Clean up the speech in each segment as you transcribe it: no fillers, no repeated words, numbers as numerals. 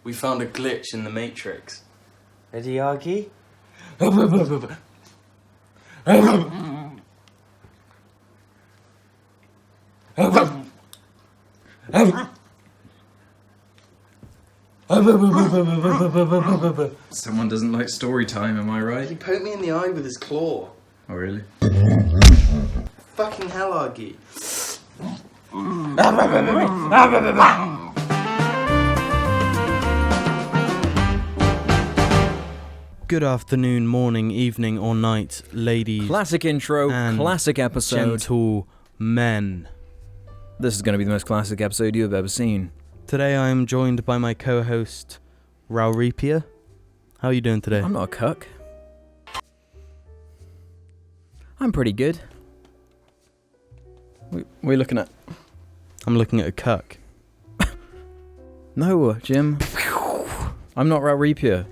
We found a glitch in the Matrix. Ready, Argy? Someone doesn't like story time, am I right? He poked me in the eye with his claw. Oh, really? Fucking hell, Argy. Good afternoon, morning, evening, or night, ladies. Classic intro, and classic episode. gentlemen. This is going to be the most classic episode you have ever seen. Today I am joined by my co-host, Rauripia. How are you doing today? I'm not a cuck. I'm pretty good. What are you looking at? I'm looking at a cuck. No, Jim. I'm not Rauripia.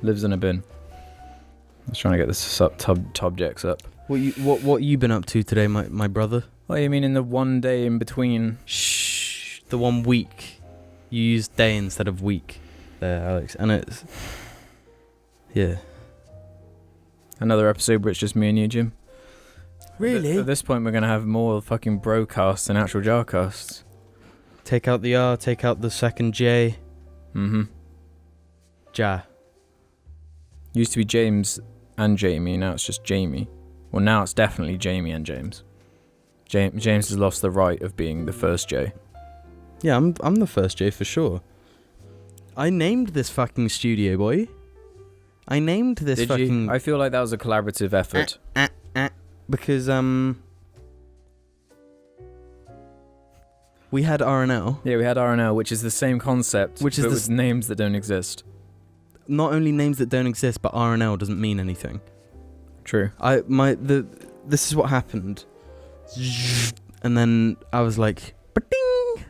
Lives in a bin. I was trying to get this tubjects up. What you been up to today, my brother? What do you mean in the one day in between? Shh. The 1 week. You used day instead of week there, Alex. And it's... Yeah. Another episode where it's just me and you, Jim. Really? At this point, we're going to have more fucking brocasts than actual JARCasts. Take out the R, take out the second J. Mm-hmm. Ja. Used to be James and Jamie, now it's just Jamie. Well, now it's definitely Jamie and James. James has lost the right of being the first J. Yeah, I'm the first J for sure. I named this fucking studio, boy. I named this Did fucking... you? I feel like that was a collaborative effort. Because, we had RNL. Yeah, we had RNL, which is the same concept, Which is but the with names that don't exist. Not only names that don't exist, but RNL doesn't mean anything. True. This is what happened. And then I was like, ba-ding!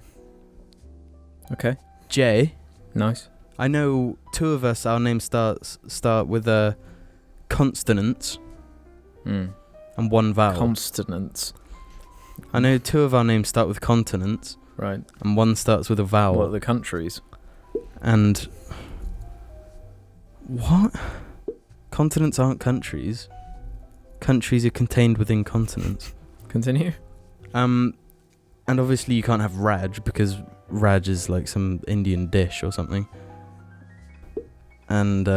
Okay. J. Nice. I know two of us, our names start with a consonant and one vowel. Consonants. I know two of our names start with consonants. Right. And one starts with a vowel. What are the countries? And... What? Continents aren't countries. Countries are contained within continents. Continue. And obviously you can't have Raj because Raj is like some Indian dish or something. And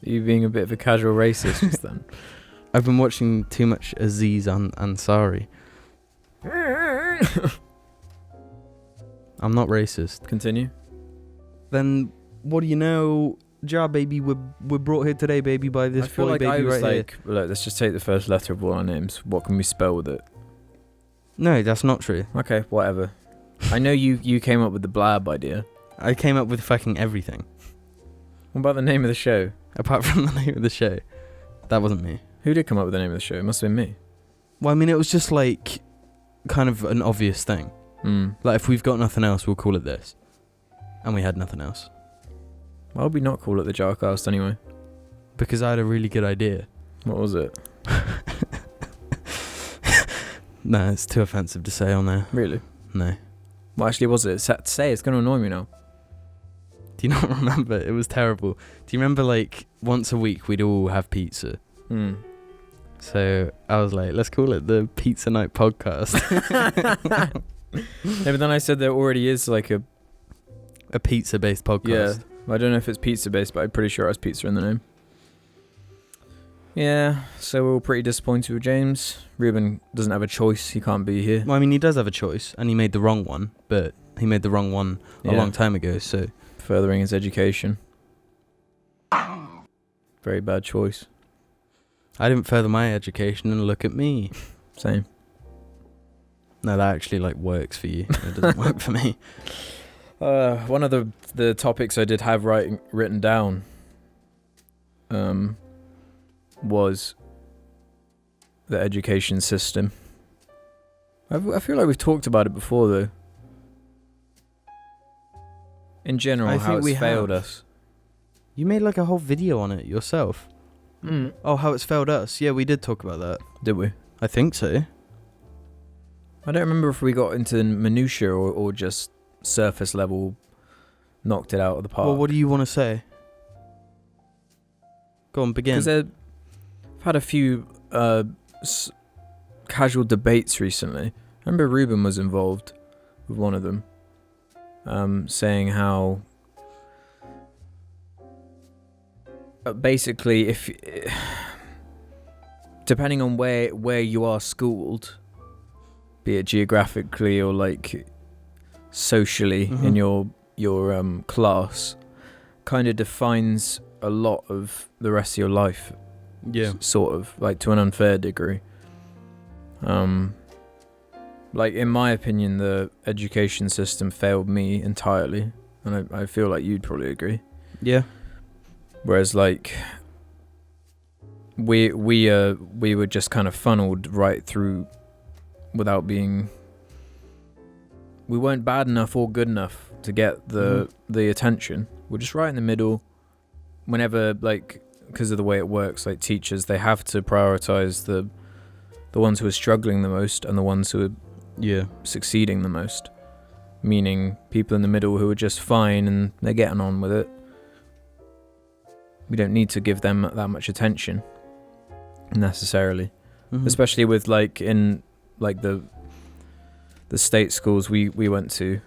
You being a bit of a casual racist just then. I've been watching too much Aziz Ansari. I'm not racist. Continue. Then what do you know? Ja, baby, we're brought here today, baby, by this I feel boy, like baby, I was right like, look, let's just take the first letter of all our names. What can we spell with it? No, that's not true. Okay, whatever. I know you came up with the blab idea. I came up with fucking everything. What about the name of the show? Apart from the name of the show. That wasn't me. Who did come up with the name of the show? It must have been me. Well, I mean, it was just like kind of an obvious thing. Like, if we've got nothing else, we'll call it this. And we had nothing else. Why would we not call it the JARCAST anyway? Because I had a really good idea. What was it? No, it's too offensive to say on there. Really? No. What actually was it? Say, it's going to annoy me now. Do you not remember? It was terrible. Do you remember, like, once a week we'd all have pizza? So I was like, let's call it the Pizza Night Podcast. Yeah, but then I said there already is like a pizza-based podcast. Yeah. I don't know if it's pizza-based, but I'm pretty sure it has pizza in the name. Yeah, so we're all pretty disappointed with James. Ruben doesn't have a choice. He can't be here. Well, I mean, he does have a choice, and he made the wrong one, but he made the wrong one a long time ago, so... Furthering his education. Very bad choice. I didn't further my education, and look at me. Same. No, that actually, like, works for you. It doesn't work for me. One of the topics I did have written down was the education system. I feel like we've talked about it before, though. In general, how it's failed us. You made like a whole video on it yourself. Oh, how it's failed us. Yeah, we did talk about that. Did we? I think so. I don't remember if we got into minutiae or just surface level knocked it out of the park. Well, what do you want to say? Go on, begin. Because I've had a few casual debates recently. I remember Ruben was involved with one of them, saying how basically if depending on where you are schooled, be it geographically or like socially in your class, kind of defines a lot of the rest of your life. Yeah. Sort of, like, to an unfair degree. Like, in my opinion, the education system failed me entirely, and I feel like you'd probably agree. Yeah. Whereas, like, we were just kind of funneled right through without being... We weren't bad enough or good enough to get the attention. We're just right in the middle. Whenever, like, because of the way it works, like, teachers, they have to prioritize the ones who are struggling the most and the ones who are succeeding the most. Meaning people in the middle who are just fine and they're getting on with it. We don't need to give them that much attention necessarily. Especially with, like, in, like, the state schools we went to,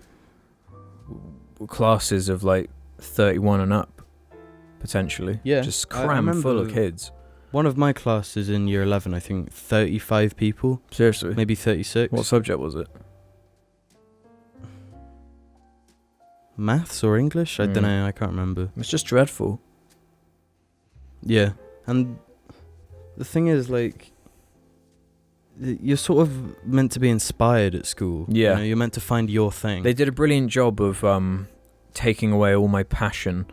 classes of, like, 31 and up. Potentially. Yeah. Just crammed full of kids. One of my classes in year 11, I think 35 people. Seriously? Maybe 36. What subject was it? Maths or English? I don't know. I can't remember. It's just dreadful. Yeah. And the thing is, like, you're sort of meant to be inspired at school. Yeah. You know, you're meant to find your thing. They did a brilliant job of taking away all my passion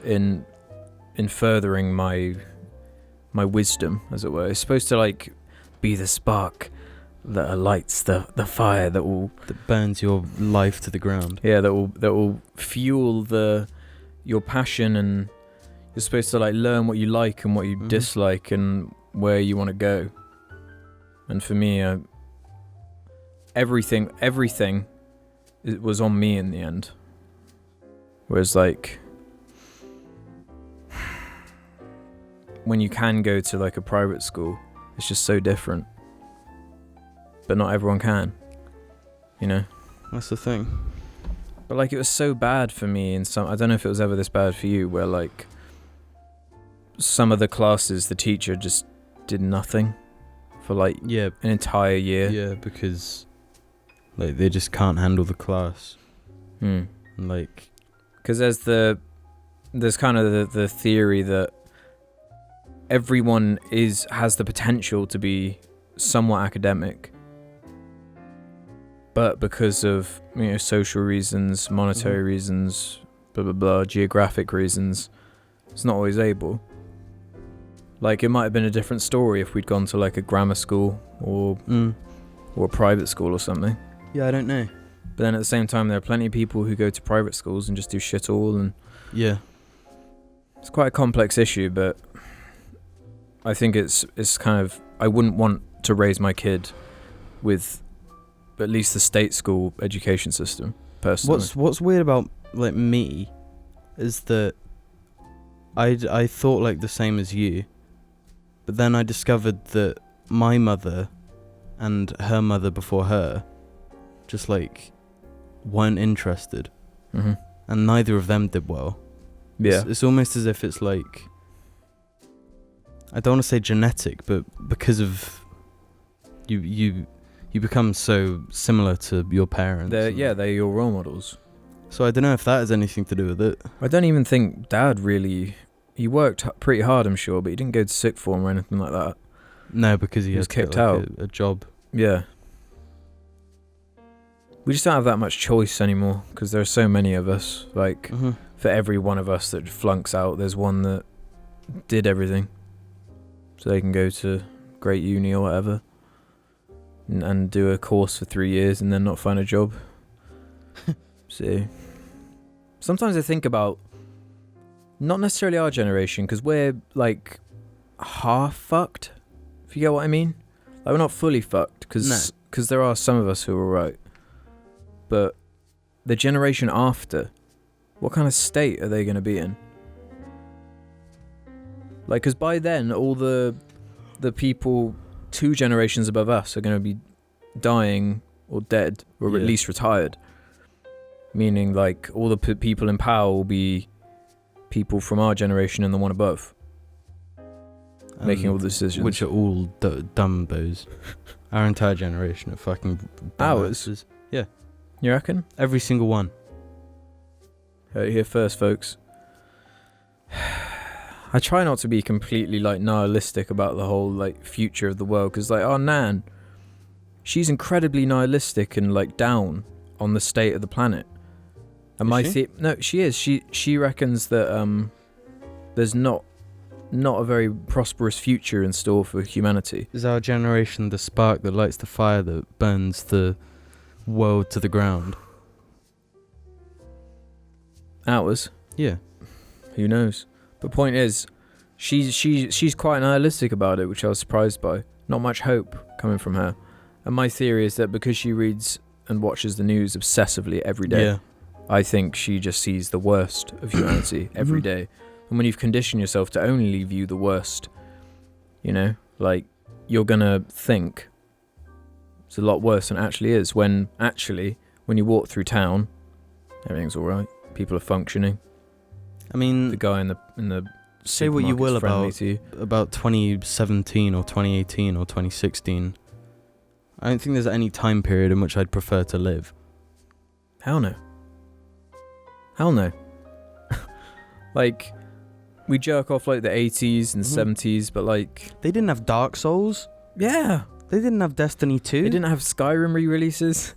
in furthering my wisdom, as it were. It's supposed to, like, be the spark that lights the fire that burns your life to the ground. Yeah, that will fuel your passion, and you're supposed to, like, learn what you like and what you dislike and where you want to go. And for me, everything it was on me in the end. Whereas, like, when you can go to, like, a private school, it's just so different. But not everyone can, you know? That's the thing. But, like, it was so bad for me in some... I don't know if it was ever this bad for you, where, like, some of the classes, the teacher just did nothing for, like, an entire year. Yeah, because, like, they just can't handle the class. Like... Because there's kind of the theory that everyone has the potential to be somewhat academic, but because of, you know, social reasons, monetary reasons, blah blah blah, geographic reasons, it's not always able. Like, it might have been a different story if we'd gone to, like, a grammar school or a private school or something. Yeah, I don't know. But then at the same time, there are plenty of people who go to private schools and just do shit all, and it's quite a complex issue. But I think it's kind of, I wouldn't want to raise my kid with at least the state school education system, personally. What's weird about, like, me is that I thought, like, the same as you, but then I discovered that my mother and her mother before her just, like, weren't interested, and neither of them did well. It's almost as if it's, like, I don't want to say genetic, but because of you become so similar to your parents. They're your role models. So I don't know if that has anything to do with it. I don't even think Dad really... He worked pretty hard, I'm sure, but he didn't go to sick form or anything like that. No, because he was had to kicked get, like, out. a job. Yeah. We just don't have that much choice anymore, because there are so many of us. Like, for every one of us that flunks out, there's one that did everything. So they can go to great uni or whatever and do a course for 3 years and then not find a job. So sometimes I think about not necessarily our generation, because we're, like, half fucked, if you get what I mean. Like, we're not fully fucked, because there are some of us who are right. But the generation after, What kind of state are they going to be in? Like, because by then, all the people 2 generations above us are going to be dying or dead or at Yeah. least retired. Meaning, like, all the people in power will be people from our generation and the one above, making all the decisions. Which are all dumbos. Our entire generation of fucking Ours? dumbasses. You reckon? Every single one. Heard it here first, folks. I try not to be completely, like, nihilistic about the whole, like, future of the world, because, like, our Nan, she's incredibly nihilistic and, like, down on the state of the planet. And Is she? no, she is. She reckons that there's not a very prosperous future in store for humanity. Is our generation the spark that lights the fire that burns the world to the ground? Ours? Yeah. Who knows? But point is, she's quite nihilistic about it, which I was surprised by. Not much hope coming from her. And my theory is that because she reads and watches the news obsessively every day, Yeah. I think she just sees the worst of humanity every day. And when you've conditioned yourself to only view the worst, you know, like, you're gonna think it's a lot worse than it actually is. When actually, when you walk through town, everything's all right. People are functioning. I mean, The guy in the say what you will supermarket's friendly about to you. about 2017 or 2018 or 2016. I don't think there's any time period in which I'd prefer to live. Hell no. Hell no. Like, we jerk off like the 80s and Mhm. 70s, but like, They didn't have Dark Souls. yeah. They didn't have Destiny 2. They didn't have Skyrim re-releases.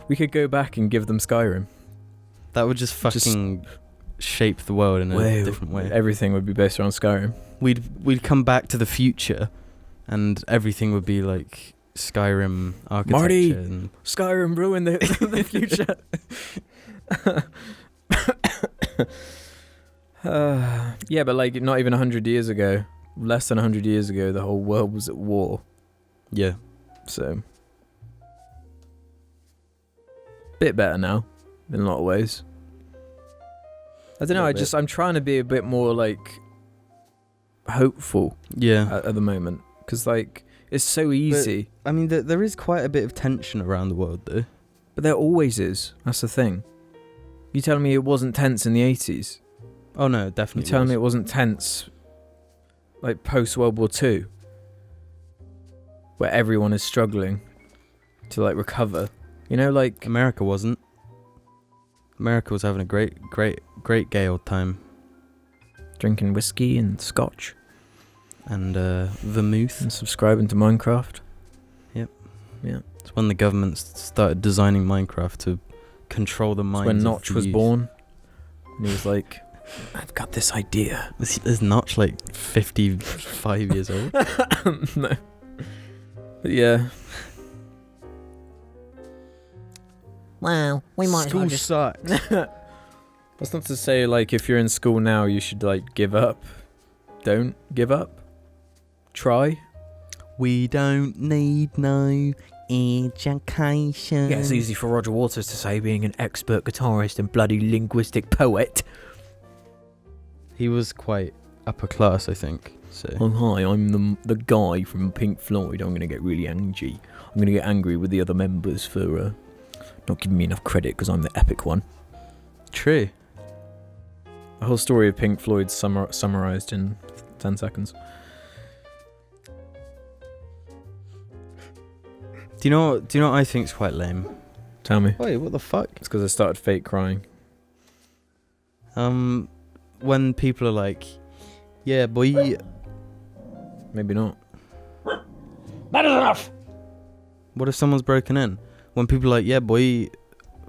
We could go back and give them Skyrim. That would just fucking shape the world in a different way. Everything would be based around Skyrim. We'd come back to the future, and everything would be like Skyrim architecture. Marty! And Skyrim ruined the future. Yeah, but like not even 100 years ago, less than 100 years ago, the whole world was at war. yeah, So, bit better now, in a lot of ways. I don't know. I'm trying to be a bit more like hopeful yeah. at the moment, because like it's so easy. I mean, there is quite a bit of tension around the world, though. But there always is. That's the thing. You telling me it wasn't tense in the 80s? Oh no, You definitely. telling me it wasn't tense, like post World War II, where everyone is struggling to like recover? You know, like America wasn't. America was having a great gay old time, drinking whiskey and scotch and vermouth. and subscribing to Minecraft. Yep. Yeah. It's when the government started designing Minecraft to control the It's minds. when of Notch the was youth. born, and he was like, "I've got this idea." Is Notch like 55 years old? No. But yeah. Well, we might as well School just... sucks. That's not to say like if you're in school now you should like give up. Don't give up. Try. We don't need no education. Yeah, it's easy for Roger Waters to say, being an expert guitarist and bloody linguistic poet. He was quite upper class, I think. So Oh, hi, I'm the guy from Pink Floyd. I'm going to get really angry. I'm going to get angry with the other members for not giving me enough credit because I'm the epic one. true. The whole story of Pink Floyd summarized in 10 seconds. Do you know what I think's quite lame? Tell me. Wait, what the fuck? It's because I started fake crying. When people are like, yeah, boy. Maybe not. That is enough! What if someone's broken in? When people are like, yeah, boy,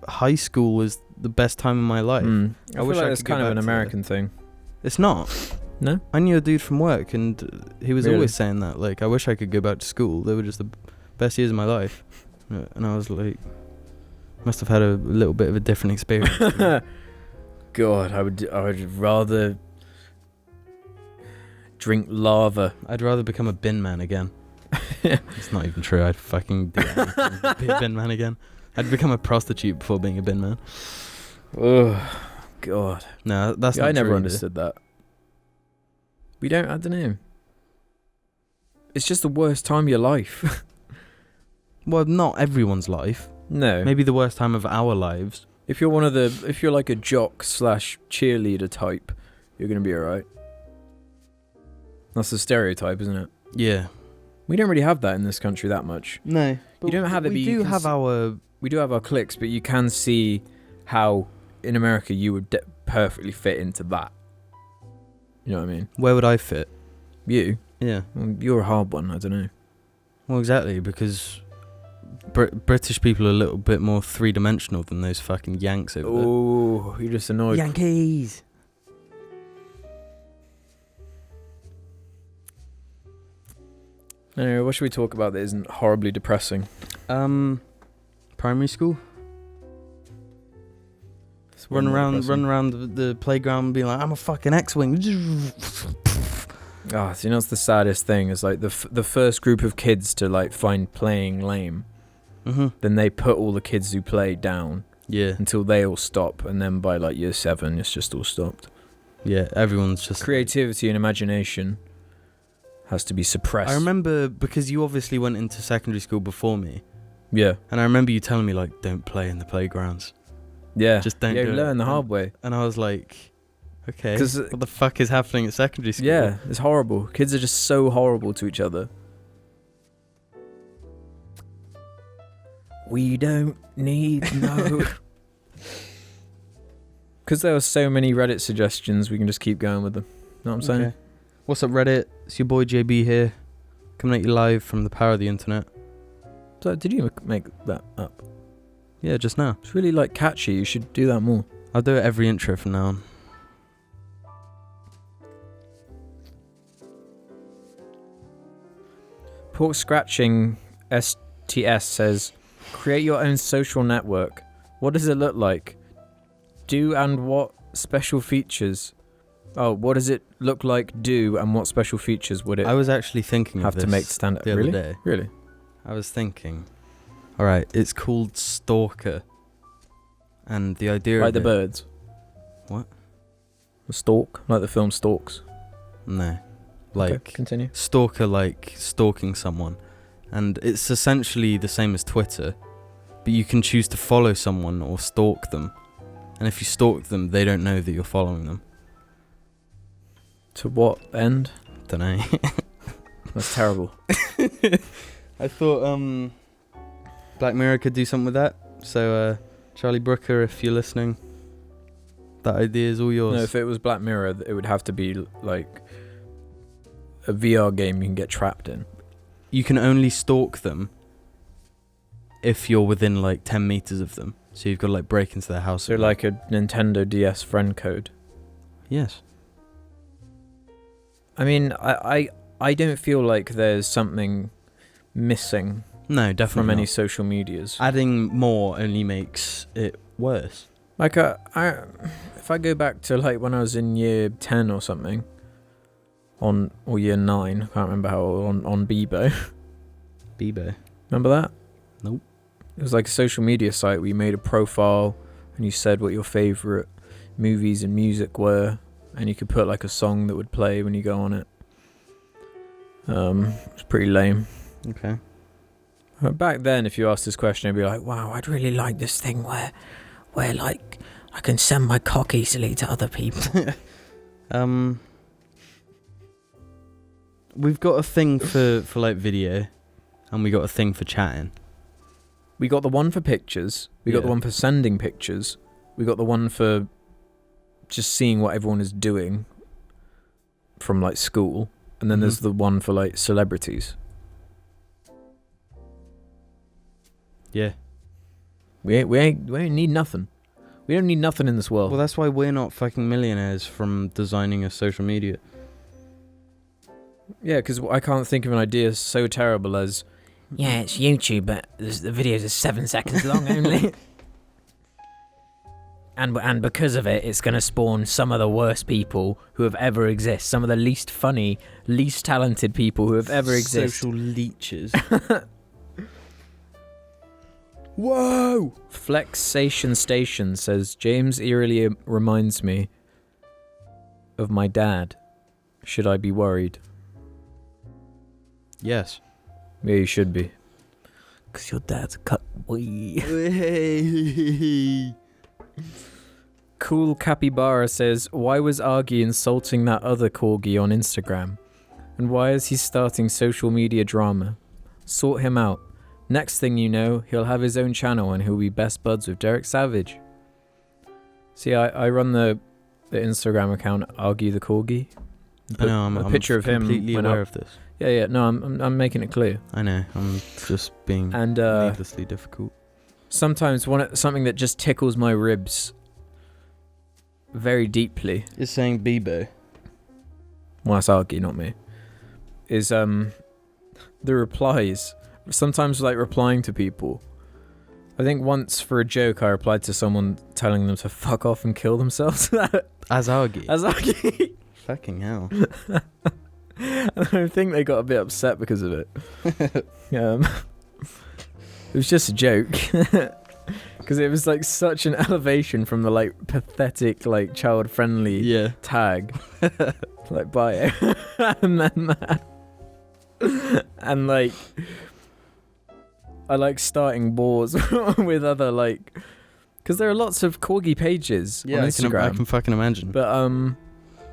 high school was the best time of my life. I feel wish like I it's could go kind of back an to American thing. It's not. No? I knew a dude from work, and he was Really? always saying that. Like, I wish I could go back to school. They were just the best years of my life. And I was like, must have had a little bit of a different experience. God, I would rather drink lava. I'd rather become a bin man again. It's not even true. I'd fucking do anything to be a bin man again. I'd become a prostitute before being a bin man. Oh, God. No, that's Yeah, not I never true, understood that. We don't, I don't know. It's just the worst time of your life. Well, not everyone's life. No. Maybe the worst time of our lives. If you're like a jock / cheerleader type, you're going to be alright. That's the stereotype, isn't it? Yeah. We don't really have that in this country that much. No. You don't have it, but We you do can have our... We do have our cliques, but you can see how in America you would perfectly fit into that. You know what I mean? Where would I fit? You? Yeah. Well, you're a hard one, I don't know. Well, exactly, because British people are a little bit more three-dimensional than those fucking Yanks over there. Oh, you're just annoyed. Yankees! Anyway, what should we talk about that isn't horribly depressing? Primary school? Run around the playground being like, I'm a fucking X-Wing. Ah, so you know what's the saddest thing is like the first group of kids to like find playing lame. Mm-hmm. Then they put all the kids who play down Yeah. until they all stop, and then by like year 7, it's just all stopped. Yeah, everyone's just... Creativity and imagination has to be suppressed. I remember, because you obviously went into secondary school before me, Yeah, and I remember you telling me, like, don't play in the playgrounds. yeah. Just don't yeah, do you it. learn the hard way. And I was like, okay, 'Cause, what the fuck is happening at secondary school? Yeah, it's horrible. Kids are just so horrible to each other. We don't need no. Because there were so many Reddit suggestions, we can just keep going with them. Know what I'm saying? Okay. What's up, Reddit? It's your boy JB here, coming at you live from the power of the internet. So, did you make that up? Yeah, just now. It's really like catchy. You should do that more. I'll do it every intro from now on. Pork Scratching STS says, create your own social network. What does it look like? Do and what special features? Oh, what does it look like? Do and what special features would it I was actually thinking have of to this make to stand out? the other Really? day. Really? I was thinking, alright, it's called Stalker. And the idea Like of the it... birds? What? The stalk? Like the film Stalks? No. Like, Okay, continue. stalker, like stalking someone. And it's essentially the same as Twitter, but you can choose to follow someone or stalk them. And if you stalk them, they don't know that you're following them. To what end? Dunno. That's terrible. I thought Black Mirror could do something with that. So Charlie Brooker, if you're listening, that idea is all yours. No, if it was Black Mirror, it would have to be like a VR game you can get trapped in. You can only stalk them if you're within like 10 meters of them. So you've got to like break into their house. So like a Nintendo DS friend code. Yes. I mean, I don't feel like there's something missing No, definitely from any not. social medias. Adding more only makes it worse. Like, if I go back to like when I was in year 10 or something, or year 9, I can't remember how, on Bebo. Bebo. Remember that? Nope. It was like a social media site where you made a profile and you said what your favourite movies and music were, and you could put like a song that would play when you go on it. It's pretty lame. Okay. Back then, if you asked this question, I'd be like, wow, I'd really like this thing where like I can send my cock easily to other people. We've got a thing for like video, and we got a thing for chatting. We got the one for pictures. We got the Yeah. one for sending pictures. We got the one for just seeing what everyone is doing from like school. And then there's the one for like celebrities. Yeah. We ain't need nothing. We don't need nothing in this world. Well, that's why we're not fucking millionaires from designing a social media. Yeah, because I can't think of an idea so terrible as, yeah, it's YouTube, but the videos are 7 seconds long only. And because of it, it's going to spawn some of the worst people who have ever existed. Some of the least funny, least talented people who have ever existed. Social leeches. Whoa! Flexation Station says, James eerily reminds me of my dad. Should I be worried? Yes. Yeah, you should be. Because your dad's a cut boy. Cool Capybara says, why was Argy insulting that other corgi on Instagram? And why is he starting social media drama? Sort him out. Next thing you know, he'll have his own channel and he'll be best buds with Derek Savage. See, I run the Instagram account Argy the Corgi. I know, I'm a picture of him completely went aware up. of this. Yeah, no, I'm making it clear. I know, I'm just being And needlessly difficult. sometimes something that just tickles my ribs very deeply. You're saying Bebo. Well, that's Argy, not me. Is the replies. Sometimes like replying to people. I think once for a joke I replied to someone telling them to fuck off and kill themselves. As Argy. As Argy. Fucking hell. And I think they got a bit upset because of it. It was just a joke. Because it was like such an elevation from the like pathetic like child friendly tag like bio. And then that. And like I like starting wars with other like, because there are lots of corgi pages on Instagram. I can fucking imagine. But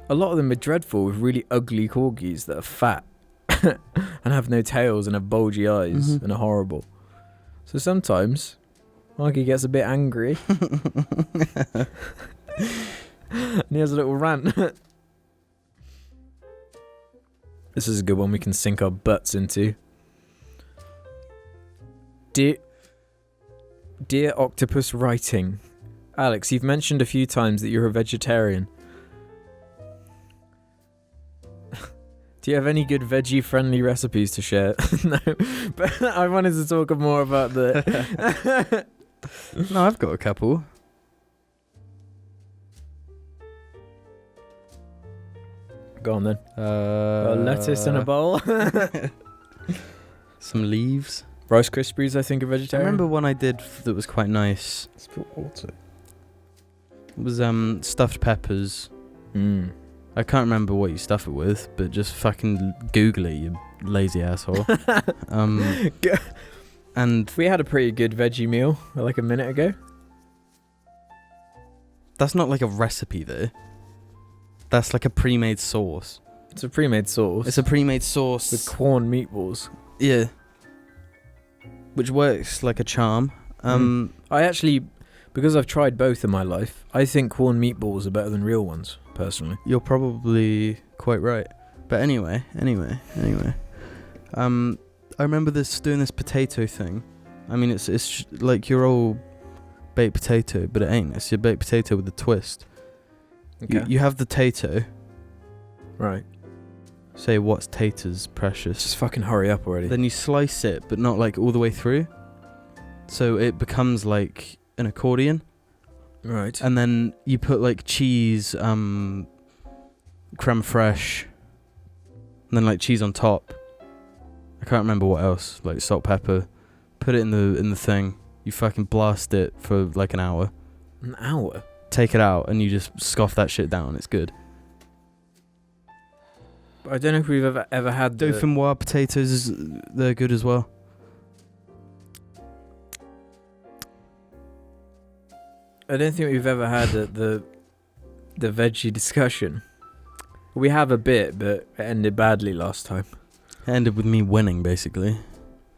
a lot of them are dreadful with really ugly corgis that are fat and have no tails and have bulgy eyes and are horrible. So sometimes Argy gets a bit angry and he has a little rant. This is a good one we can sink our butts into. Dear Octopus Writing, Alex, you've mentioned a few times that you're a vegetarian. Do you have any good veggie-friendly recipes to share? No, but I wanted to talk more about the... No, I've got a couple. Go on then. A lettuce in a bowl. Some leaves. Rice Krispies, I think, are I vegetarian. remember one I did that was quite nice. Spill water. It was stuffed peppers. Mm. I can't remember what you stuff it with, but just fucking Google it, you lazy asshole. And We had a pretty good veggie meal like a minute ago. that's not like a recipe though. That's like a pre-made sauce. It's a pre-made sauce. It's a pre-made sauce with corn meatballs. yeah, which works like a charm. I actually, because I've tried both in my life, I think corn meatballs are better than real ones, personally. You're probably quite right. But anyway. I remember doing this potato thing. I mean, it's like your old baked potato, but it ain't. It's your baked potato with a twist. Okay. You have the tato. Right. Say, what's taters, precious? Just fucking hurry up already. Then you slice it, but not like all the way through. So it becomes like an accordion. Right. And then you put like cheese, creme fraiche, and then like cheese on top. I can't remember what else, like salt, pepper. Put it in the thing. You fucking blast it for like an hour. An hour? Take it out and you just scoff that shit down. It's good. I don't know if we've ever had the... Dauphinoise potatoes, they're good as well. I don't think we've ever had the veggie discussion. We have a bit, but it ended badly last time. It ended with me winning, basically.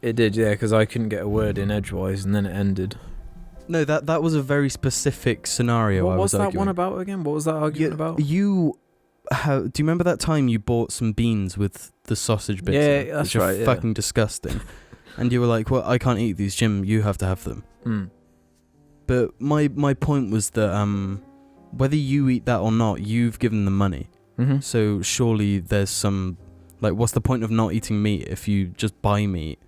It did, yeah, because I couldn't get a word in edgewise, and then it ended. No, that was a very specific scenario. What I was that arguing. one about again? What was that argument about? Do you remember that time you bought some beans with the sausage bits? Yeah, in it, that's which right, Are yeah. fucking disgusting. And you were like, "Well, I can't eat these, Jim. You have to have them." Mm. But my point was that whether you eat that or not, you've given them money. Mm-hmm. So surely there's some, like, what's the point of not eating meat if you just buy meat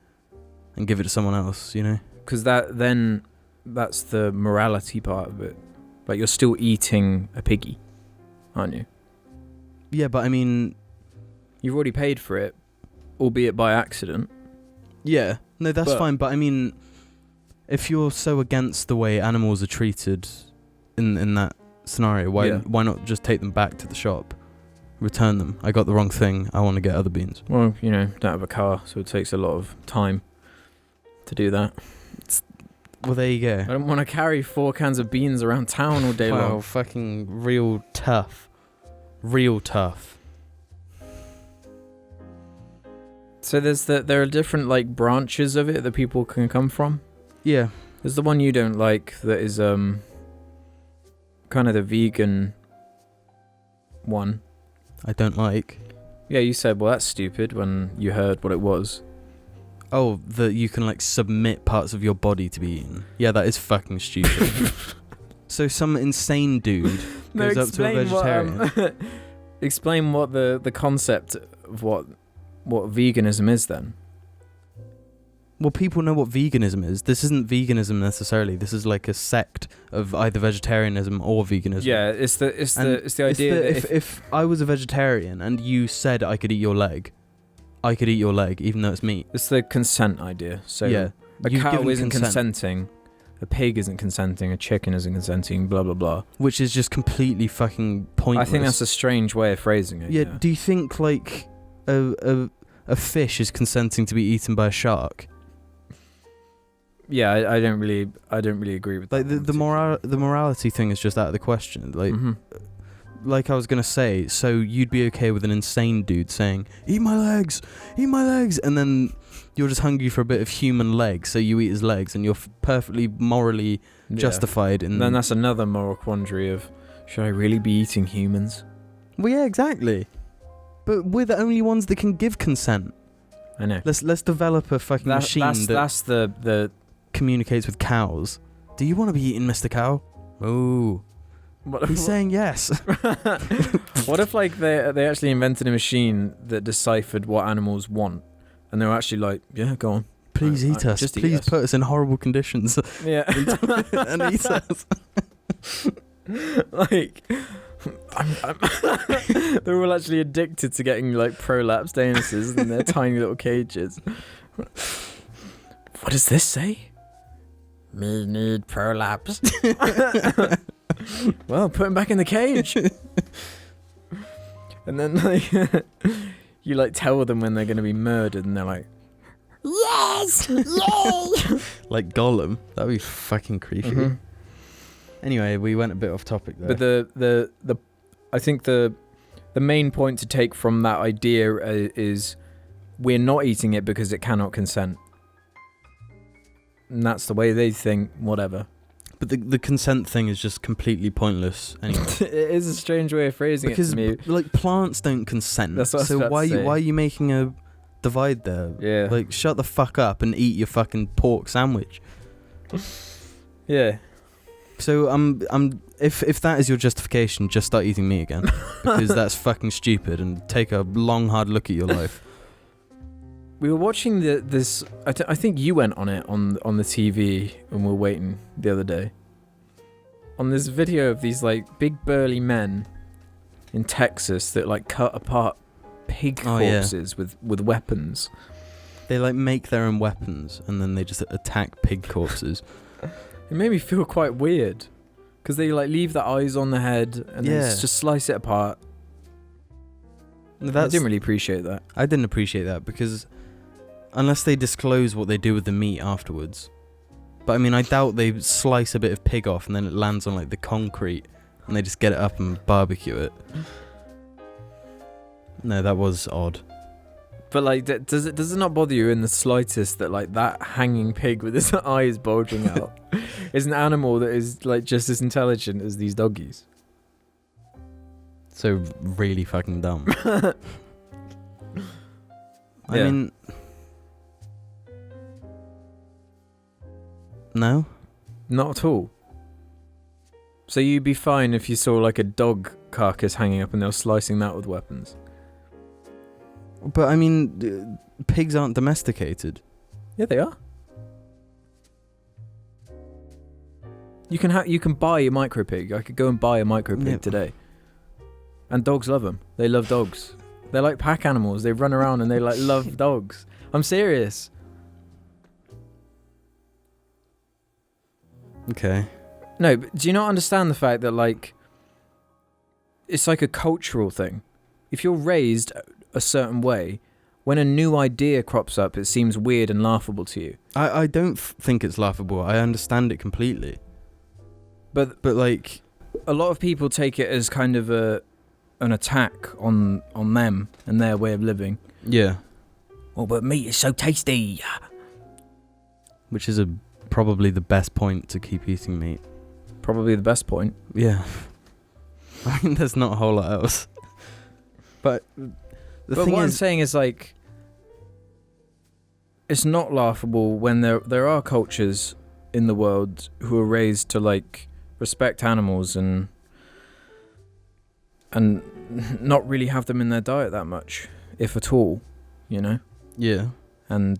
and give it to someone else? You know? Because that's the morality part of it. Like, you're still eating a piggy, aren't you? Yeah, but I mean, You've already paid for it, albeit by accident. yeah, no, that's But- fine. But I mean, if you're so against the way animals are treated in that scenario, why not just take them back to the shop, return them? I got the wrong thing. I want to get other beans. Well, you know, don't have a car, so it takes a lot of time to do that. Well, there you I go. don't want to carry 4 cans of beans around town all day Wow, long. fucking real tough. Real tough. So there are different like branches of it that people can come from. Yeah. There's the one you don't like that is kind of the vegan one. I don't like. Yeah, you said, well, that's stupid when you heard what it was. Oh, that you can like submit parts of your body to be eaten. Yeah, that is fucking stupid. So some insane dude goes up to a vegetarian. Explain what the concept of what veganism is then. Well, people know what veganism is. This isn't veganism necessarily. This is like a sect of either vegetarianism or veganism. Yeah, it's the idea that if I was a vegetarian and you said I could eat your leg, I could eat your leg even though it's meat. it's the consent idea. So Yeah. a You've cow given isn't consent. consenting, a pig isn't consenting, a chicken isn't consenting, blah blah blah. Which is just completely fucking pointless. I think that's a strange way of phrasing it. Yeah, do you think like a fish is consenting to be eaten by a shark? Yeah, I don't really agree with Like that. the morality thing is just out of the question. Like Mhm. like I was gonna say, so you'd be okay with an insane dude saying, eat my legs, and then you're just hungry for a bit of human leg, so you eat his legs, and you're perfectly morally Yeah. justified in... And then that's another moral quandary of, should I really be eating humans? Well, yeah, exactly. But we're the only ones that can give consent. I know. Let's develop a fucking machine that That's the communicates with cows. Do you want to be eaten, Mr. Cow? Oh, he's saying yes. What if like they actually invented a machine that deciphered what animals want, and they were actually like, yeah, go on, Please eat us. just eat Please us. put us in horrible conditions yeah, and eat us. like. They're all actually addicted to getting like prolapsed anuses in their tiny little cages. What does this say? Me need prolapse. Well, put him back in the cage. And then like you like tell them when they're going to be murdered, and they're like, yes, yay. Like Gollum. That'd be fucking creepy. Mhm. Anyway, we went a bit off topic there. But the I think the main point to take from that idea is we're not eating it because it cannot consent. And that's the way they think, whatever. But the consent thing is just completely pointless anyway. It is a strange way of phrasing Because it to me. like plants don't consent. That's what I was so about to why say. are you making a divide there? Yeah. Like shut the fuck up and eat your fucking pork sandwich. Yeah. So if that is your justification, just start eating meat again, because that's fucking stupid, and take a long hard look at your life. We were watching this. I think you went on it on the TV when we were waiting the other day. On this video of these like big burly men in Texas that like cut apart pig Oh, yeah. corpses with weapons. They like make their own weapons and then they just attack pig corpses. It made me feel quite weird because they like leave the eyes on the head and then Yeah. just slice it apart. I didn't really appreciate that. I didn't appreciate that because unless they disclose what they do with the meat afterwards. But I mean, I doubt they slice a bit of pig off and then it lands on like the concrete and they just get it up and barbecue it. No, that was odd. But like, does it not bother you in the slightest that like that hanging pig with his eyes bulging out is an animal that is like just as intelligent as these doggies? So really fucking dumb. I Yeah. mean, no. Not at all. So you'd be fine if you saw like a dog carcass hanging up and they were slicing that with weapons. But I mean, pigs aren't domesticated. Yeah, they are. You can buy a micro pig. I could go and buy a micro pig Yeah. today. And dogs love them. They love dogs. They're like pack animals. They run around and they like love dogs. I'm serious. Okay. No, but do you not understand the fact that, like, it's like a cultural thing? If you're raised a certain way, when a new idea crops up, it seems weird and laughable to you. I don't think it's laughable. I understand it completely. But like, a lot of people take it as kind of an attack on them and their way of living. yeah, Oh, but meat is so tasty. which is probably the best point to keep eating meat. Probably the best point. Yeah. I mean, there's not a whole lot else. But the But thing what I'm is, saying is, like, it's not laughable when there are cultures in the world who are raised to, like, respect animals and not really have them in their diet that much, if at all, you know? yeah. And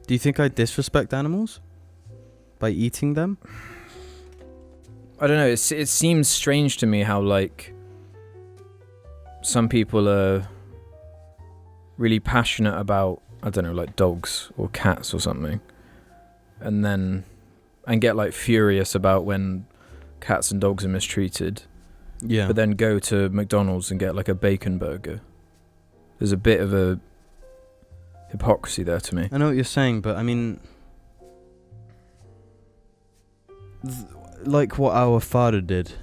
Do you think I disrespect animals by eating them? I don't know, it seems strange to me how, like, some people are really passionate about, I don't know, like dogs or cats or something, and get, like, furious about when cats and dogs are mistreated, Yeah. but then go to McDonald's and get, like, a bacon burger. There's a bit of a hypocrisy there to me. I know what you're saying, but I mean, like what our father did.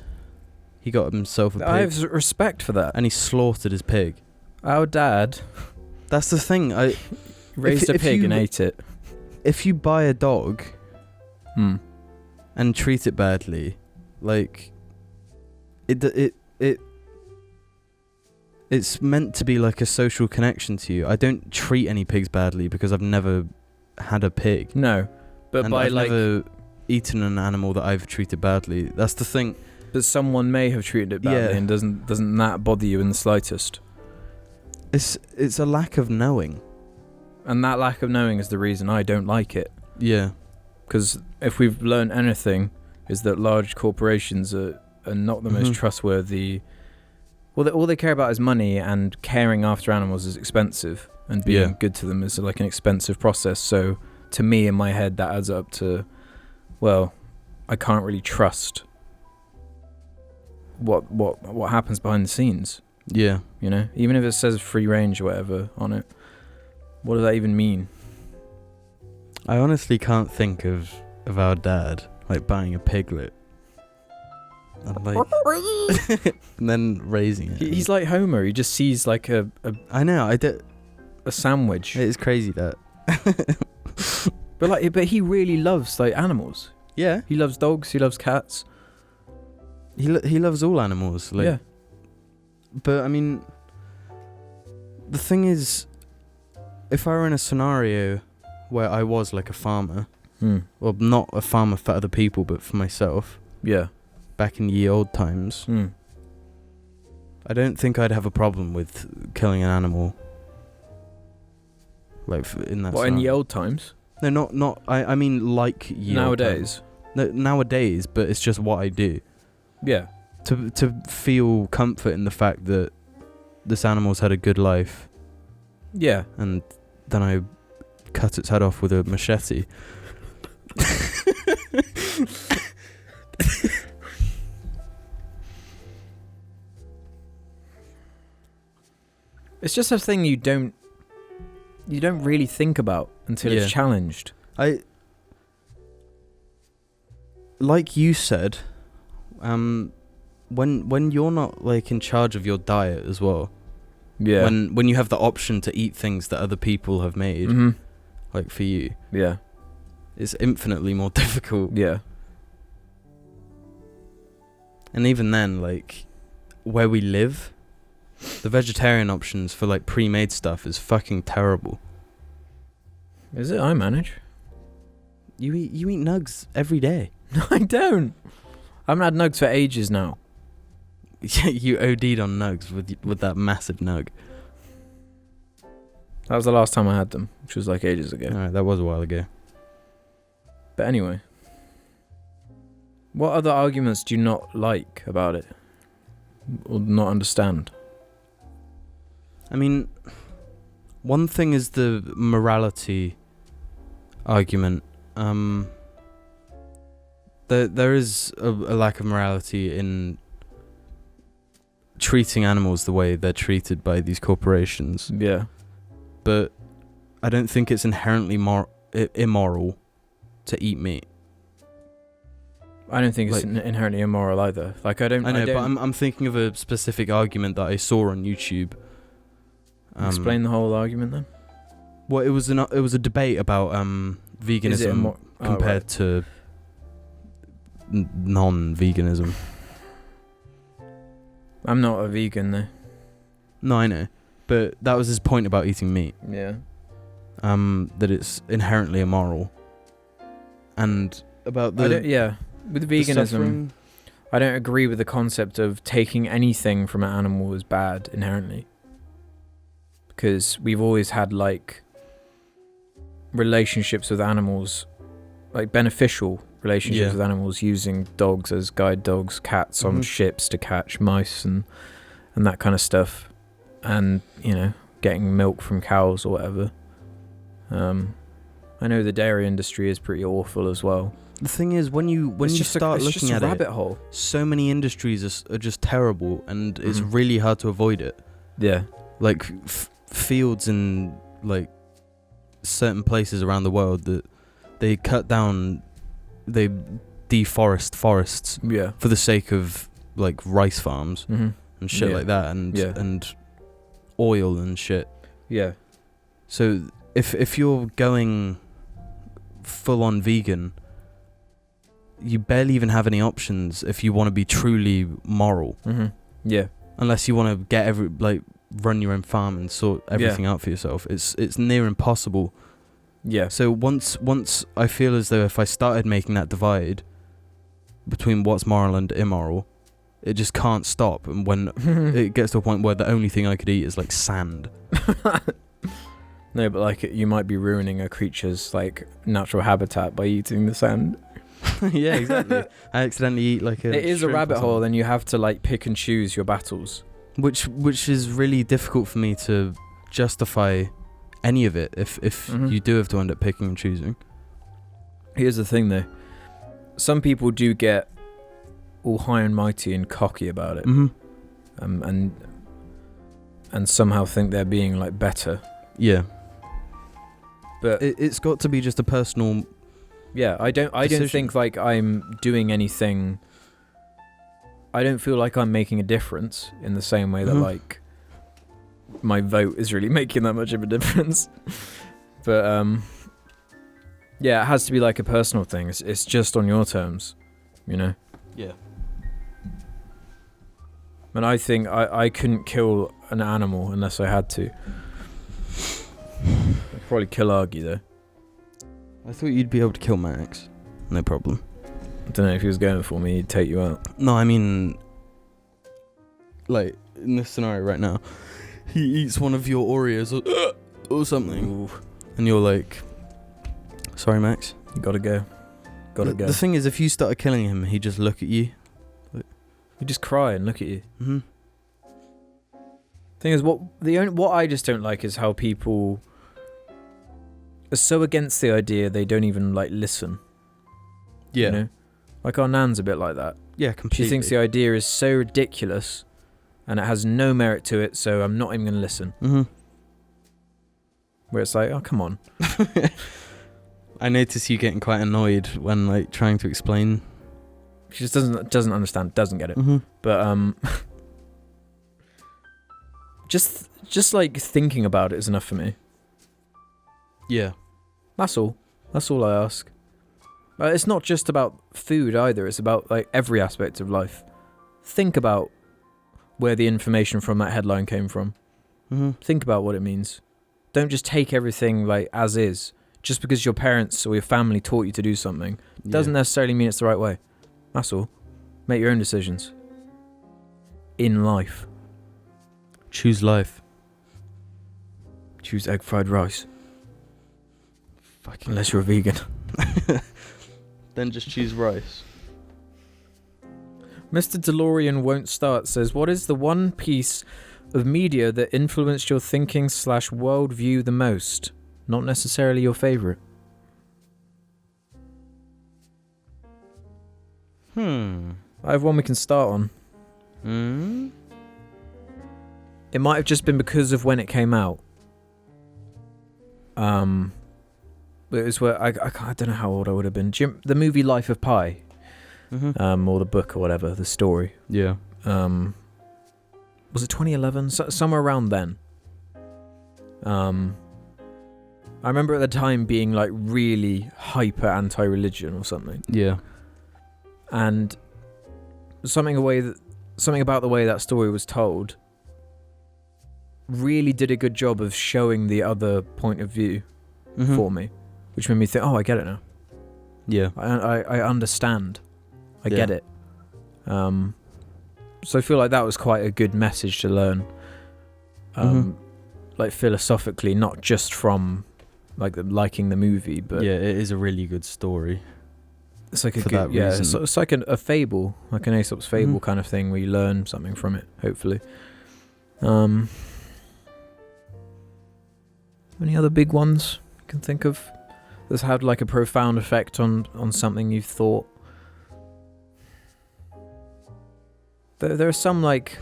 He got himself a pig I have respect for that. and he slaughtered his pig. Our dad That's the thing. raised a if pig you- and ate it. If you buy a dog Hmm. and treat it badly, like it's meant to be like a social connection to you. I don't treat any pigs badly because I've never had a pig. No, but And by I've like, never eaten an animal that I've treated badly. That's the thing. but someone may have treated it badly, Yeah. and doesn't that bother you in the slightest? It's a lack of knowing. And that lack of knowing is the reason I don't like it. Yeah. Because if we've learned anything, is that large corporations are not the most Mhm. trustworthy. Well, all they care about is money, and caring after animals is expensive, and being Yeah. good to them is like an expensive process. So to me, in my head, that adds up to, well, I can't really trust what happens behind the scenes. Yeah. You know, even if it says free range or whatever on it, what does that even mean? I honestly can't think of our dad like buying a piglet and like and then raising it. He's like Homer. He just sees like a I know. I did. sandwich, It is crazy that. but he really loves like animals. Yeah. He loves dogs. He loves cats. He loves all animals. Like, Yeah. But I mean, the thing is, if I were in a scenario where I was like a farmer, well, not a farmer for other people, but for myself, Yeah. back in ye old times, I don't think I'd have a problem with killing an animal. Like in that. What, in the scenario. old times? No, not. I mean, like ye old Nowadays. times. No, nowadays, but it's just what I do. Yeah. To feel comfort in the fact that this animal's had a good life, Yeah. and then I cut its head off with a machete. It's just a thing you don't really think about until Yeah. it's challenged. Like you said, when you're not like in charge of your diet as well, Yeah. when you have the option to eat things that other people have made, Mhm. like for you, Yeah. it's infinitely more difficult. Yeah. And even then, like where we live, the vegetarian options for like pre-made stuff is fucking terrible. Is it? I manage. You eat nugs every day. No, I don't. I haven't had nugs for ages now. Yeah, you OD'd on nugs with that massive nug. That was the last time I had them, which was like ages ago. Alright, that was a while ago. But anyway, what other arguments do you not like about it, or not understand? I mean, one thing is the morality argument. There is a lack of morality in treating animals the way they're treated by these corporations, Yeah. but I don't think it's inherently immoral to eat meat. I don't think it's Like- inherently immoral either. Like I don't. I know, don't, but I'm thinking of a specific argument that I saw on YouTube. Explain the whole argument then. Well, it was a debate about Is it veganism compared to non-veganism. I'm not a vegan though. No, I know, but that was his point about eating meat. Yeah. That it's inherently immoral, and about the With the veganism, suffering. I don't agree with the concept of taking anything from an animal as bad inherently. Because we've always had like relationships with animals, like beneficial relationships Yeah. with animals, using dogs as guide dogs, cats on Mhm. ships to catch mice and that kind of stuff, and getting milk from cows or whatever. I know the dairy industry is pretty awful as well. The thing is, when you start looking at rabbit it, hole. so many industries are just terrible, and it's Mhm. really hard to avoid it. Yeah. Like fields in like certain places around the world that they cut down, they deforest forests Yeah. for the sake of like rice farms Mm-hmm. and shit Yeah. like that, and Yeah. and oil and shit. Yeah. So if you're going full on vegan, you barely even have any options if you want to be truly moral, Mm-hmm. Yeah. unless you want to get run your own farm and sort everything out for yourself. It's near impossible. Yeah. So once I feel as though if I started making that divide between what's moral and immoral, it just can't stop. And when it gets to a point where the only thing I could eat is like sand. No, but like you might be ruining a creature's like natural habitat by eating the sand. Yeah, exactly. I accidentally eat like a. It is a shrimp or rabbit hole, something. and you have to like pick and choose your battles. Which is really difficult for me to justify any of it if Mhm. you do have to end up picking and choosing. Here's the thing though. Some people do get all high and mighty and cocky about it. Mm-hmm. And somehow think they're being like better. Yeah. But It's got to be just a personal. yeah, I don't decision. think like I'm doing anything. I don't feel like I'm making a difference in the same way that Mhm. like my vote is really making that much of a difference. But yeah, it has to be like a personal thing. It's just on your terms, you know. Yeah. And I think I couldn't kill an animal unless I had to. I'd probably kill Argy though. I thought you'd be able to kill Max. No problem. I don't know if he was going for me, he'd take you out. No, I mean, like in this scenario right now, he eats one of your Oreos or something, Ooh, and you're like, "Sorry, Max." you gotta go. Gotta go. The thing is, if you started killing him, he'd just look at you. You just cry and look at you. Mm-hmm. Thing is, what I just don't like is how people are so against the idea they don't even like listen. Yeah. You know? Like our nan's a bit like that. Yeah, completely. She thinks the idea is so ridiculous and it has no merit to it, so I'm not even going to listen. Mm-hmm. Where it's like, oh, come on. I notice you getting quite annoyed when like trying to explain. She just doesn't understand, doesn't get it. Mm-hmm. But just like thinking about it is enough for me. Yeah. That's all. That's all I ask. It's not just about food either. It's about like every aspect of life. Think about where the information from that headline came from. Mm-hmm. Think about what it means. Don't just take everything like as is. Just because your parents or your family taught you to do something doesn't necessarily mean it's the right way. That's all. Make your own decisions. In life. Choose life. Choose egg fried rice. Fucking. Unless you're a vegan. Then just choose rice. Mr. DeLorean Won't Start says, what is the one piece of media that influenced your thinking / worldview the most? Not necessarily your favourite. I have one we can start on. It might have just been because of when it came out. It was where I don't know how old I would have been. The movie Life of Pi, or the book or whatever, the story. Yeah. Was it 2011? Somewhere around then. I remember at the time being like really hyper anti-religion or something. Yeah. And something about the way that story was told really did a good job of showing the other point of view for me, which made me think, oh, I get it now. Yeah. I understand. I Yeah. get it. So I feel like that was quite a good message to learn, like philosophically, not just from like liking the movie, but yeah, it is a really good story. it's like a for good, that yeah, reason. it's like a fable, like an Aesop's fable kind of thing, where you learn something from it. Hopefully. Any other big ones you can think of that's had like a profound effect on something you've thought? There are some, like,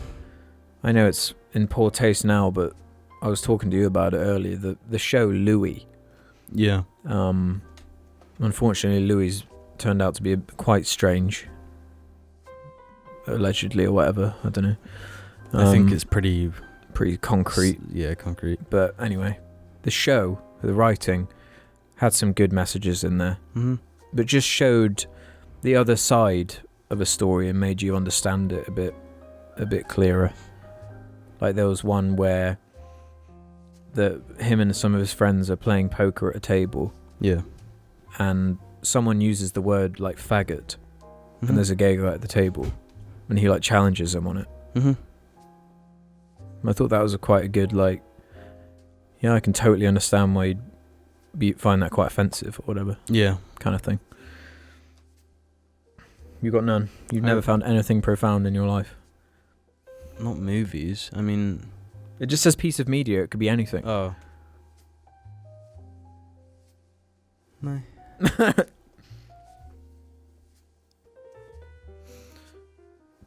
I know it's in poor taste now, but I was talking to you about it earlier. The show Louis. Yeah. Unfortunately, Louis turned out to be quite strange. Allegedly, or whatever. I don't know. I think it's pretty concrete. Yeah, concrete. But anyway, the show, the writing, had some good messages in there, but just showed the other side of a story and made you understand it a bit clearer. Like there was one where him and some of his friends are playing poker at a table. Yeah. And someone uses the word like faggot, and there's a gay guy at the table, and he like challenges him on it. I thought that was quite a good, like, yeah, I can totally understand why you'd find that quite offensive or whatever. Yeah. Kind of thing. You got none? You've never found anything profound in your life? Not movies. I mean, it just says piece of media. It could be anything. Oh. No.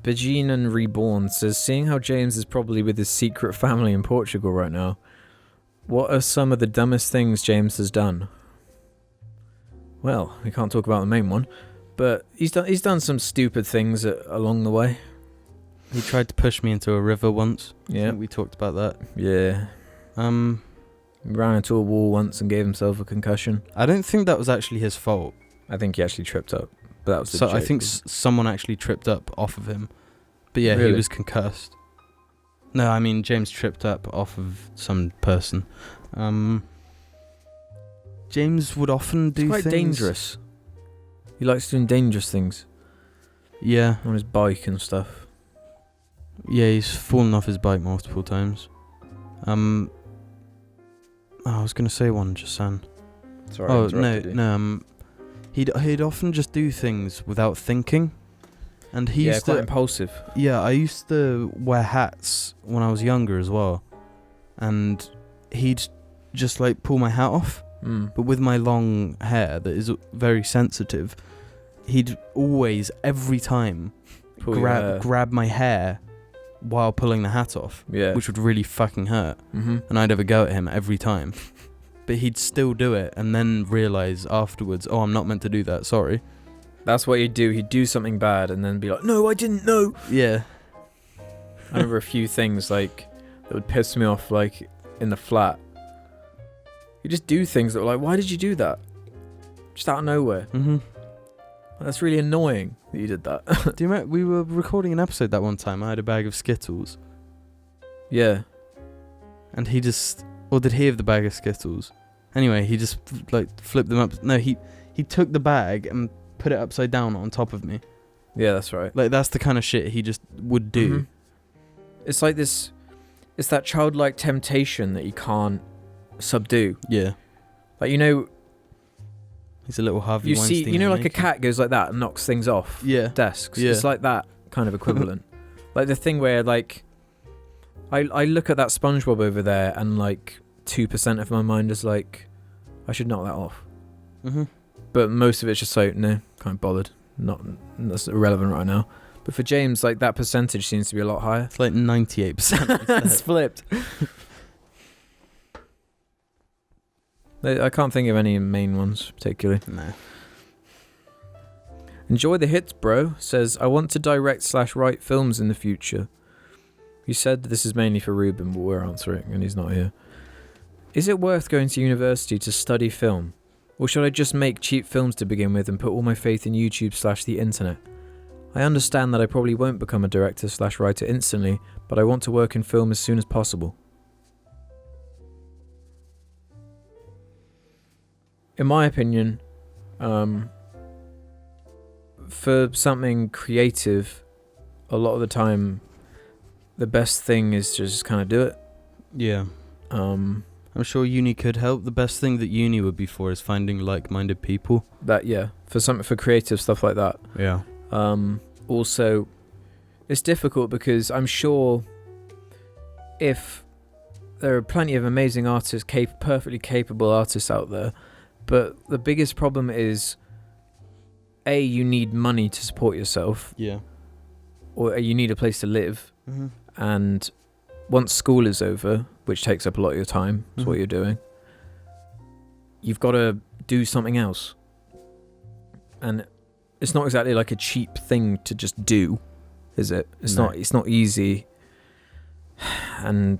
Bejinan Reborn says, seeing how James is probably with his secret family in Portugal right now, what are some of the dumbest things James has done? Well, we can't talk about the main one, but he's done some stupid things along the way. He tried to push me into a river once. Yeah, We talked about that. yeah. He ran into a wall once and gave himself a concussion. I don't think that was actually his fault. I think he actually tripped up, but that was the So joke. I think someone actually tripped up off of him. But yeah, Really? he was concussed. No, I mean James tripped up off of some person. James would often do it's quite things. dangerous. He likes doing dangerous things Yeah. on his bike and stuff. Yeah, he's fallen off his bike multiple times. I was gonna say one just then. Sorry, Oh no. He'd often just do things without thinking, and he yeah, used quite to. impulsive. Yeah, I used to wear hats when I was younger as well, and he'd just like pull my hat off, but with my long hair that is very sensitive, he'd always every time grab my hair while pulling the hat off, Yeah. which would really fucking hurt. Mm-hmm. And I'd have a go at him every time. But he'd still do it and then realise afterwards, oh, I'm not meant to do that, sorry. That's what he'd do. He'd do something bad and then be like, no, I didn't know. Yeah. I remember a few things like that would piss me off, like in the flat. You just do things that were like, why did you do that? Just out of nowhere. Mm-hmm. That's really annoying that you did that. Do you remember, we were recording an episode that one time, I had a bag of Skittles. Yeah. And he just, or did he have the bag of Skittles? Anyway, he just like flipped them up. No, he took the bag and put it upside down on top of me. Yeah, that's right. Like that's the kind of shit he just would do. Mhm. It's like this, it's that childlike temptation that you can't subdue. Yeah. Like, you know, He's a little Harvey you Weinstein. see, you know, like a naked. cat goes like that and knocks things off Yeah. desks. Yeah. It's like that kind of equivalent. Like the thing where, like, I look at that SpongeBob over there and like 2% of my mind is like, I should knock that off. Mm-hmm. But most of it's just like, no, can't be bothered. That's irrelevant right now. But for James, like, that percentage seems to be a lot higher. It's like 98%. It's flipped. I can't think of any main ones particularly. No. Enjoy the hits, bro. Says, I want to direct/write films in the future. You said this is mainly for Ruben, but we're answering and he's not here. Is it worth going to university to study film? Or should I just make cheap films to begin with and put all my faith in YouTube/the internet? I understand that I probably won't become a director/writer instantly, but I want to work in film as soon as possible. In my opinion, for something creative, a lot of the time, the best thing is to just kind of do it. Yeah. I'm sure uni could help. The best thing that uni would be for is finding like-minded people. For creative stuff like that. Yeah. Also, it's difficult because I'm sure if there are plenty of amazing artists, perfectly capable artists out there, but the biggest problem is, A, you need money to support yourself. Yeah. Or you need a place to live. Mm-hmm. And once school is over, which takes up a lot of your time, is what you're doing, you've got to do something else. And it's not exactly like a cheap thing to just do, is it? It's not easy. And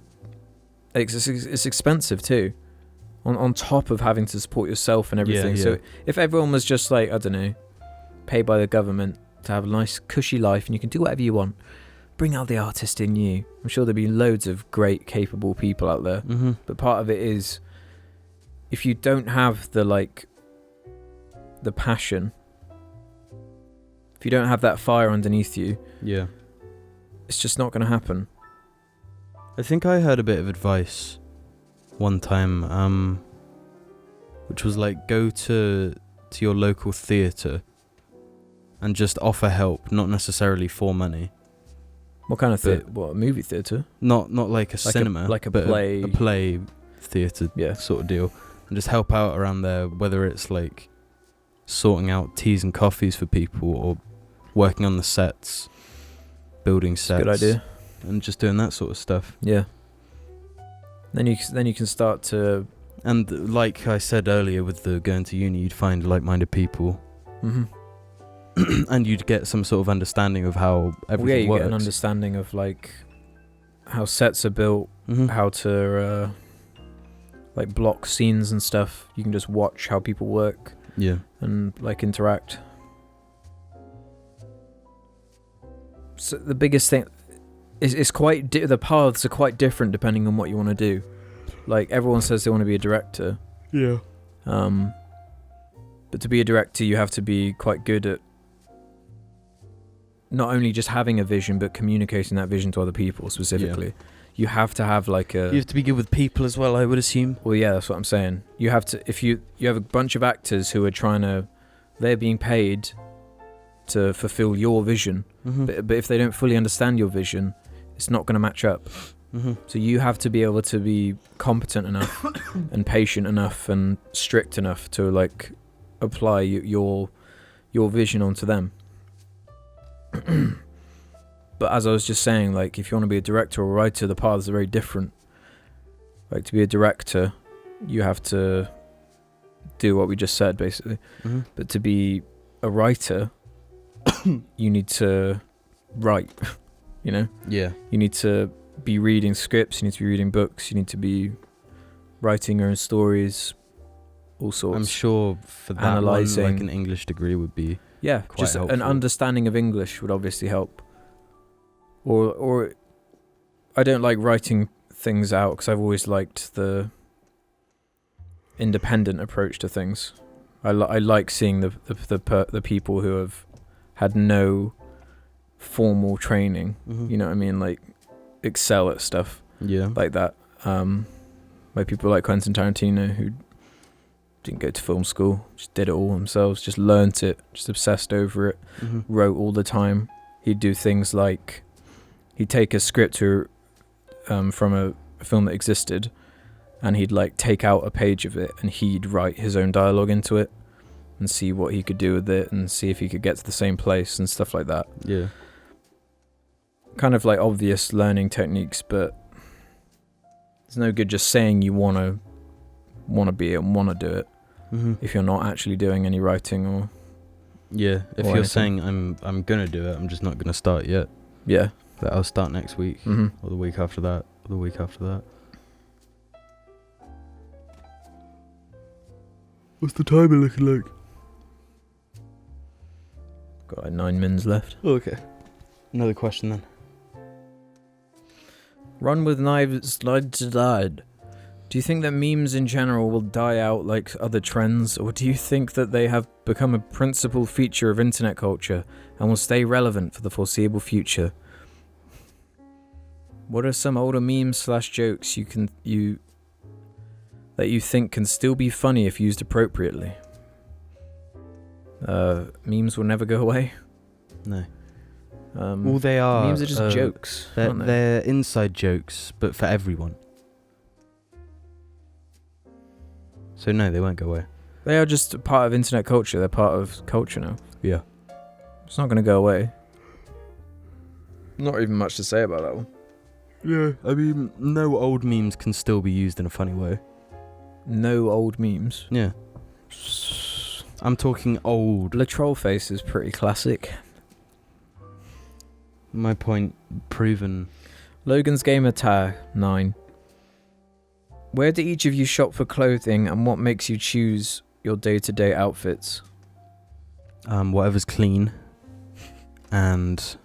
it's expensive too. On top of having to support yourself and everything. Yeah. So if everyone was just like, I don't know, paid by the government to have a nice cushy life and you can do whatever you want, bring out the artist in you. I'm sure there'd be loads of great, capable people out there. Mm-hmm. But part of it is, if you don't have the passion, if you don't have that fire underneath you, Yeah. it's just not going to happen. I think I heard a bit of advice one time, which was like, go to your local theatre and just offer help, not necessarily for money. What kind of theatre? What, a movie theatre? Not like a cinema, like a but play. a play theatre Yeah. sort of deal, and just help out around there, whether it's like sorting out teas and coffees for people or working on the sets, building sets. Good idea. And just doing that sort of stuff. Yeah. Then you can start to. And like I said earlier, with the going to uni, you'd find like-minded people, and you'd get some sort of understanding of how everything works. Get an understanding of like how sets are built, how to like block scenes and stuff. You can just watch how people work. Yeah. And like interact. So the biggest thing is quite the paths are quite different depending on what you want to do. Like, everyone says they want to be a director. Yeah. But to be a director, you have to be quite good at not only just having a vision, but communicating that vision to other people specifically. Yeah. You have to have like a... You have to be good with people as well, I would assume. Well, yeah, that's what I'm saying. You have to... If you have a bunch of actors who are trying to... They're being paid to fulfill your vision. But if they don't fully understand your vision, it's not going to match up. So you have to be able to be competent enough and patient enough and strict enough to like apply your vision onto them. But as I was just saying, like, if you want to be a director or a writer, the paths are very different. Like, to be a director, you have to do what we just said, basically. But to be a writer, you need to write, you know? Yeah. You need to be reading scripts, you need to be reading books, you need to be writing your own stories, all sorts. I'm sure for that Analysing. one, like an English degree would be quite just helpful. An understanding of English would obviously help. Or I don't like writing things out because I've always liked the independent approach to things. I like seeing the people who have had no formal training. You know what I mean? Like, excel at stuff. Yeah. Like that. Like people like Quentin Tarantino, who didn't go to film school, just did it all themselves, just learnt it, just obsessed over it, wrote all the time. He'd do things like, he'd take a script from a film that existed, and he'd like take out a page of it and he'd write his own dialogue into it, and see what he could do with it and see if he could get to the same place and stuff like that. Yeah. Kind of like obvious learning techniques, but it's no good just saying you want to be it and want to do it if you're not actually doing any writing or Yeah, if or you're anything. saying I'm gonna do it, I'm just not gonna start yet. yeah. But I'll start next week, or the week after that, or the week after that. What's the timer looking like? Got like 9 minutes left. Okay. Another question then. Run with knives, slide to died. Do you think that memes in general will die out like other trends, or do you think that they have become a principal feature of internet culture and will stay relevant for the foreseeable future? What are some older memes / jokes that you think can still be funny if used appropriately? Memes will never go away. No. Well, they are. Memes are just jokes, aren't they? They're inside jokes, but for everyone. So no, they won't go away. They are just a part of internet culture. They're part of culture now. Yeah. It's not going to go away. Not even much to say about that one. Yeah. I mean, no old memes can still be used in a funny way. No old memes. Yeah. I'm talking old. The troll face is pretty classic. My point proven. Logan's Gamer Tag 9. Where do each of you shop for clothing, and what makes you choose your day-to-day outfits? Whatever's clean. And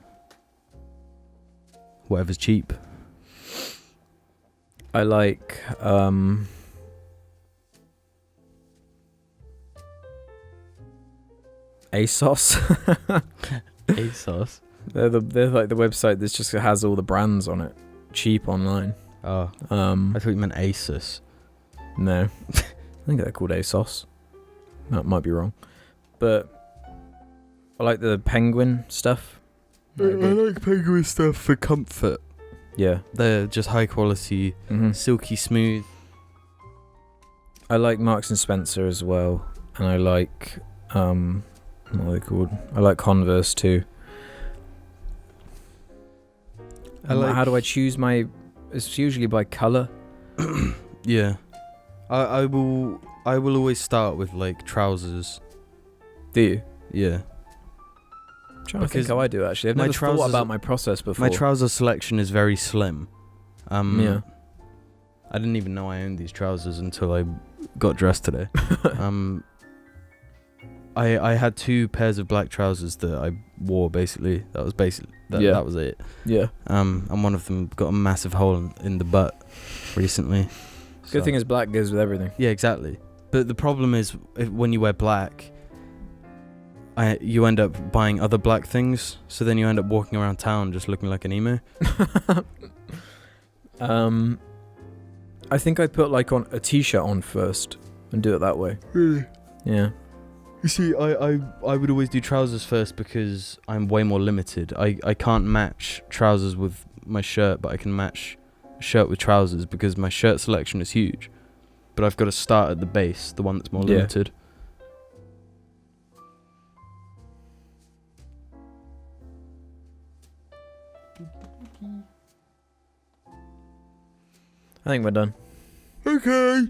whatever's cheap. I like ASOS. ASOS. They're like the website that just has all the brands on it, cheap online. Oh, I thought you meant Asus. No, I think they're called ASOS. That might be wrong, but I like the penguin stuff. I like penguin stuff for comfort. Yeah, They're just high quality, silky smooth. I like Marks and Spencer as well, and I like what are they called? I like Converse too. How do I choose my? It's usually by color. Yeah, I will always start with like trousers. Do you? Yeah, I'm trying to think Because how I do actually. I've my never thought trousers- about my process before. my trouser selection is very slim. Yeah. I didn't even know I owned these trousers until I got dressed today. I had 2 pairs of black trousers that I wore basically. That was that was it. Yeah. And one of them got a massive hole in the butt recently. Good thing is black goes with everything. Yeah, exactly. But the problem is when you wear black, you end up buying other black things. So then you end up walking around town just looking like an emo. I think I put like on a t-shirt on first and do it that way. Really? Yeah. You see, I would always do trousers first because I'm way more limited. I can't match trousers with my shirt, but I can match a shirt with trousers because my shirt selection is huge. But I've got to start at the base, the one that's more limited. I think we're done. Okay.